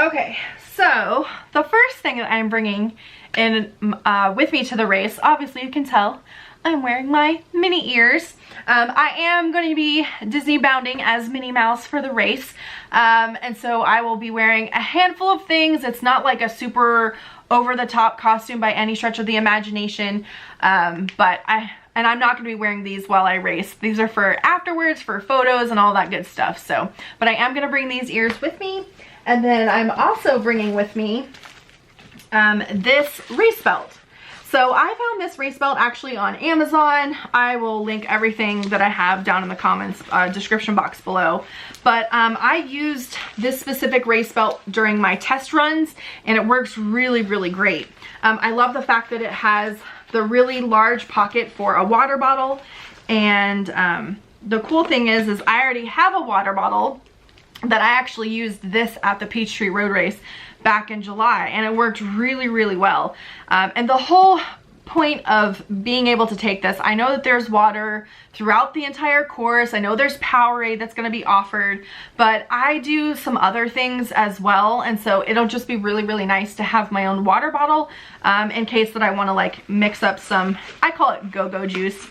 Okay, so the first thing that I'm bringing in with me to the race, obviously you can tell I'm wearing my Minnie ears. I am going to be Disney bounding as Minnie Mouse for the race, and so I will be wearing a handful of things. It's not like a super over-the-top costume by any stretch of the imagination, but I'm not going to be wearing these while I race. These are for afterwards, for photos and all that good stuff. So, but I am going to bring these ears with me, and then I'm also bringing with me this race belt. So I found this race belt actually on Amazon. I will link everything that I have down in the comments description box below. But I used this specific race belt during my test runs, and it works really, really great. I love the fact that it has the really large pocket for a water bottle, and the cool thing is I already have a water bottle that I actually used this at the Peachtree Road Race back in July, and it worked really, really well. And the whole point of being able to take this, I know that there's water throughout the entire course. I know there's Powerade that's going to be offered, but I do some other things as well, and so it'll just be really, really nice to have my own water bottle in case that I want to like mix up some, I call it go-go juice.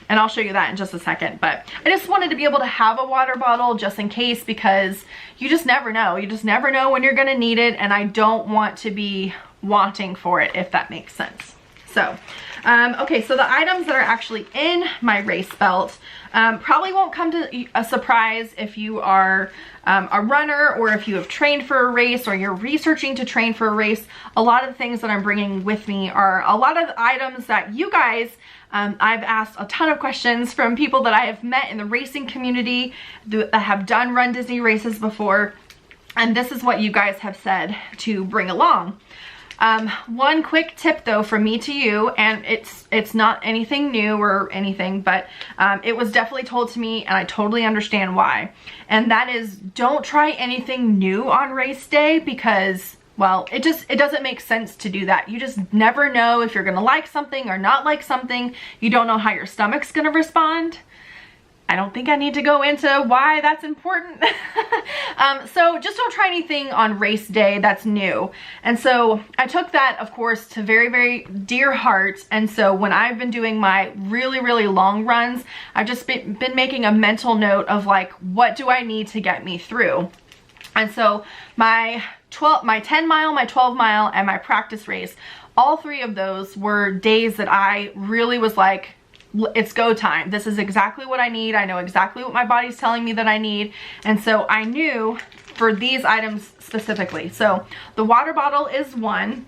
And I'll show you that in just a second, but I just wanted to be able to have a water bottle just in case, because you just never know. You just never know when you're gonna need it, and I don't want to be wanting for it, if that makes sense. So, okay, so the items that are actually in my race belt probably won't come to a surprise if you are a runner, or if you have trained for a race, or you're researching to train for a race. A lot of the things that I'm bringing with me are a lot of items that you guys, I've asked a ton of questions from people that I have met in the racing community that have done RunDisney races before, and this is what you guys have said to bring along. One quick tip though from me to you, and it's not anything new or anything, but it was definitely told to me, and I totally understand why. And that is, don't try anything new on race day, because, well, it doesn't make sense to do that. You just never know if you're gonna like something or not like something. You don't know how your stomach's gonna respond. I don't think I need to go into why that's important. So just don't try anything on race day that's new. And so I took that, of course, to very, very dear heart. And so when I've been doing my really, really long runs, I've just been making a mental note of like, what do I need to get me through? And so my 10 mile, my 12 mile, and my practice race, all three of those were days that I really was like, it's go time. This is exactly what I need. I know exactly what my body's telling me that I need. And so I knew for these items specifically. So the water bottle is one,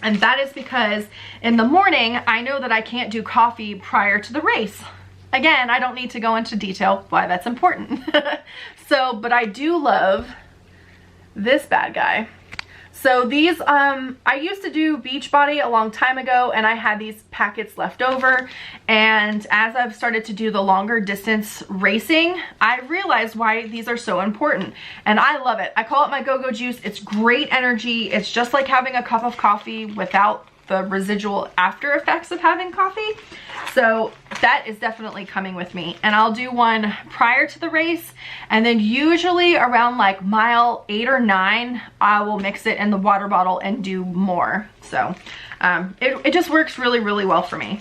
and that is because in the morning, I know that I can't do coffee prior to the race. Again, I don't need to go into detail why that's important. So, but I do love this bad guy. So these, I used to do Beachbody a long time ago, and I had these packets left over, and as I've started to do the longer distance racing, I realized why these are so important, and I love it. I call it my go-go juice. It's great energy. It's just like having a cup of coffee without the residual after effects of having coffee. So that is definitely coming with me, and I'll do one prior to the race, and then usually around like mile 8 or 9 I will mix it in the water bottle and do more. So it just works really, really well for me.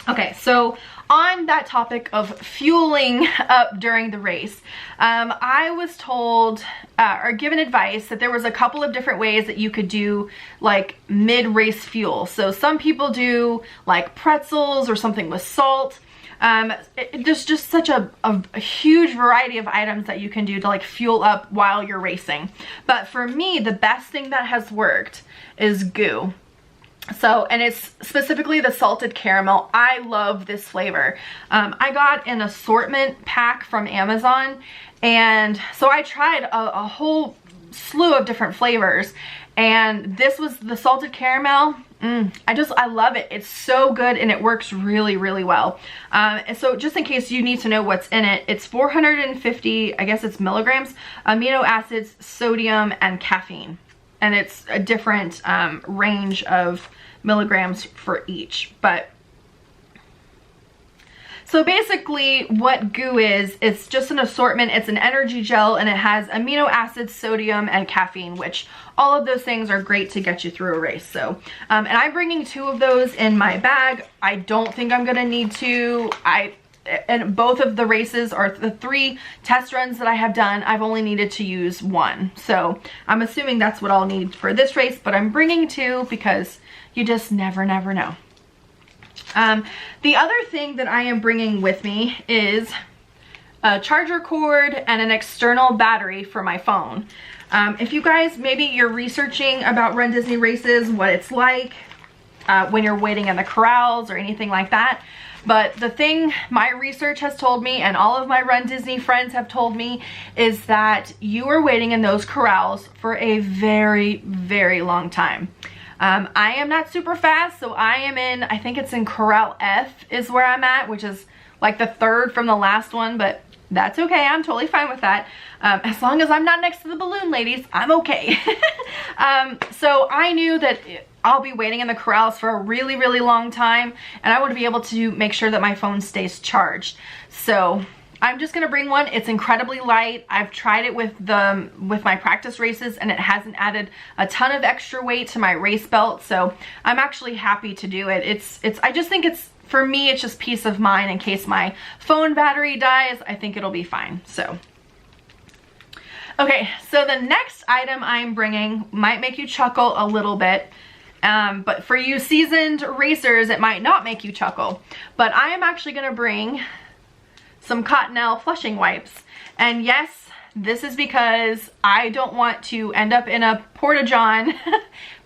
Okay, so on that topic of fueling up during the race, I was told or given advice that there was a couple of different ways that you could do like mid-race fuel. So some people do like pretzels or something with salt. There's just such a huge variety of items that you can do to like fuel up while you're racing. But for me, the best thing that has worked is goo. So, and it's specifically the salted caramel. I love this flavor. I got an assortment pack from Amazon, and so I tried a whole slew of different flavors, and this was the salted caramel. I love it. It's so good, and it works really, really well. And so just in case you need to know what's in it, it's 450, I guess it's milligrams, amino acids, sodium, and caffeine. And it's a different So basically what goo is, it's just an assortment. It's an energy gel and it has amino acids, sodium, and caffeine, which all of those things are great to get you through a race. So, and I'm bringing 2 of those in my bag. I don't think I'm gonna need to. And both of the races, or the 3 test runs that I have done, I've only needed to use 1. So I'm assuming that's what I'll need for this race, but I'm bringing 2 because you just never know. The other thing that I am bringing with me is a charger cord and an external battery for my phone. If you guys, maybe you're researching about RunDisney races, what it's like when you're waiting in the corrals or anything like that. But the thing my research has told me, and all of my RunDisney friends have told me, is that you are waiting in those corrals for a very long time. I am not super fast, so I am in, I think it's in Corral F is where I'm at, which is like the 3rd from the last one, but that's okay. I'm totally fine with that. As long as I'm not next to the balloon ladies, I'm okay. So I knew that I'll be waiting in the corrals for a really long time, and I want to be able to make sure that my phone stays charged. So I'm just gonna bring one. It's incredibly light. I've tried it with my practice races, and it hasn't added a ton of extra weight to my race belt. So I'm actually happy to do it. I just think it's, for me, it's just peace of mind in case my phone battery dies. I think it'll be fine. So okay, so the next item I'm bringing might make you chuckle a little bit. But for you seasoned racers, it might not make you chuckle. But I am actually gonna bring some Cottonelle flushing wipes. And yes, this is because I don't want to end up in a porta-john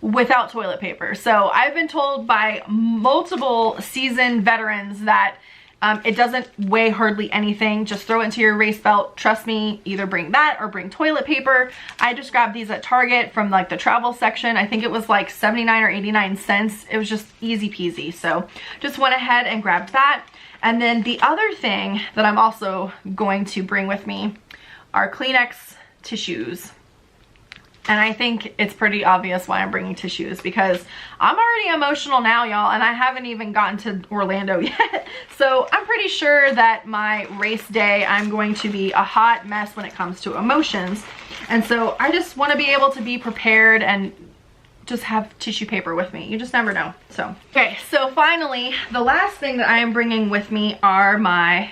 without toilet paper. So I've been told by multiple seasoned veterans that it doesn't weigh hardly anything. Just throw it into your race belt. Trust me, either bring that or bring toilet paper. I just grabbed these at Target from like the travel section. I think it was like 79 or 89 cents. It was just easy peasy. So just went ahead and grabbed that. And then the other thing that I'm also going to bring with me are Kleenex tissues. And I think it's pretty obvious why I'm bringing tissues, because I'm already emotional now, y'all, and I haven't even gotten to Orlando yet. So I'm pretty sure that my race day, I'm going to be a hot mess when it comes to emotions. And so I just want to be able to be prepared and just have tissue paper with me. You just never know. So, okay, so finally, the last thing that I am bringing with me are my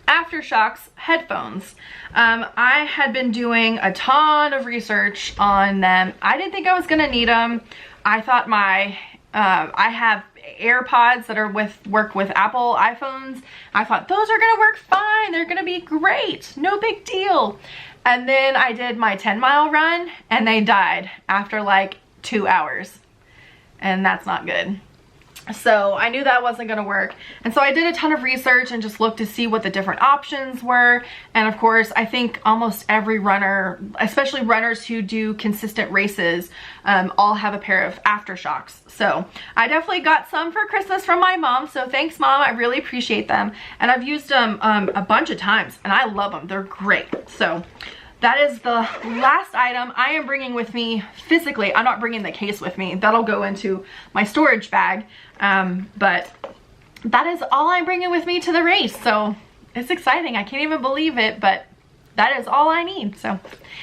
Aftershocks headphones. I had been doing a ton of research on them. I didn't think I was gonna need them. I thought I have AirPods that are work with Apple iPhones. I thought those are gonna work fine. They're gonna be great. No big deal. And then I did my 10-mile run and they died after like 2 hours. And that's not good. So I knew that wasn't gonna work. And so I did a ton of research and just looked to see what the different options were. And of course, I think almost every runner, especially runners who do consistent races, all have a pair of Aftershocks. So I definitely got some for Christmas from my mom. So thanks, Mom, I really appreciate them. And I've used them a bunch of times and I love them, they're great. So that is the last item I am bringing with me physically. I'm not bringing the case with me. That'll go into my storage bag. But that is all I'm bringing with me to the race. So it's exciting. I can't even believe it, but that is all I need. So,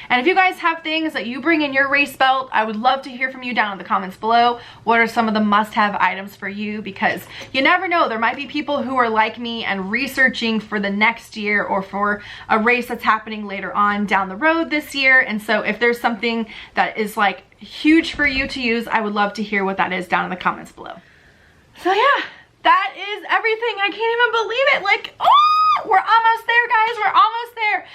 and if you guys have things that you bring in your race belt, I would love to hear from you down in the comments below. What are some of the must-have items for you? Because you never know, there might be people who are like me and researching for the next year or for a race that's happening later on down the road this year. And so if there's something that is like huge for you to use, I would love to hear what that is down in the comments below. So yeah, that is everything. I can't even believe it. Like, oh, we're almost there, guys. We're almost there.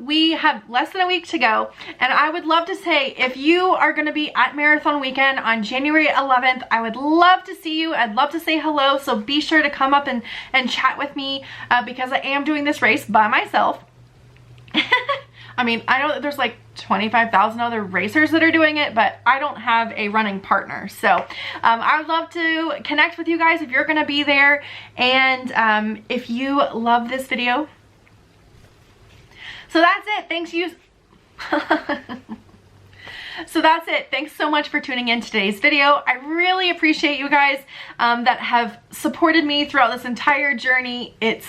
We have less than a week to go. And I would love to say, if you are going to be at Marathon Weekend on January 11th, I would love to see you. I'd love to say hello. So be sure to come up and chat with me because I am doing this race by myself. I mean, I know that there's like 25,000 other racers that are doing it, but I don't have a running partner. So I would love to connect with you guys if you're gonna be there. And if you love this video. So that's it. Thanks you. So that's it. Thanks so much for tuning in today's video. I really appreciate you guys that have supported me throughout this entire journey. It's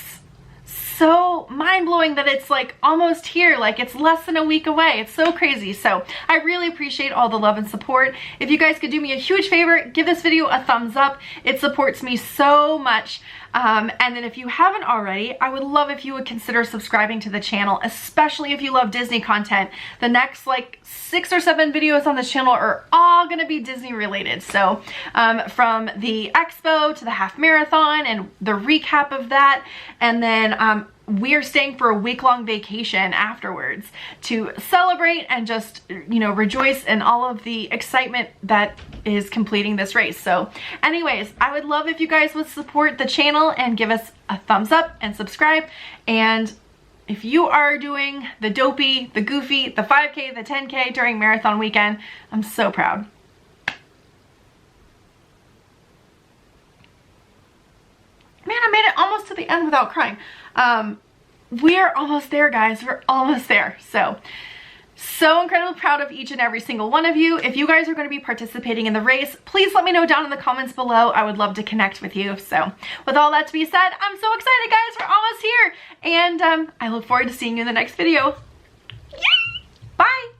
so mind-blowing that it's like almost here, like it's less than a week away. It's so crazy. So I really appreciate all the love and support. If you guys could do me a huge favor, give this video a thumbs up. It supports me so much. And then if you haven't already, I would love if you would consider subscribing to the channel, especially if you love Disney content. The next like 6 or 7 videos on this channel are all gonna be Disney related. So from the expo to the half marathon and the recap of that, and then we're staying for a week-long vacation afterwards to celebrate and just, you know, rejoice in all of the excitement that is completing this race. So anyways, I would love if you guys would support the channel and give us a thumbs up and subscribe. And if you are doing the dopey, the goofy, the 5K, the 10K during marathon weekend, I'm so proud. Man, I made it almost to the end without crying. We're almost there, guys. We're almost there. So incredibly proud of each and every single one of you. If you guys are going to be participating in the race, please let me know down in the comments below. I would love to connect with you. So with all that to be said, I'm so excited, guys. We're almost here. And I look forward to seeing you in the next video. Yay! Bye!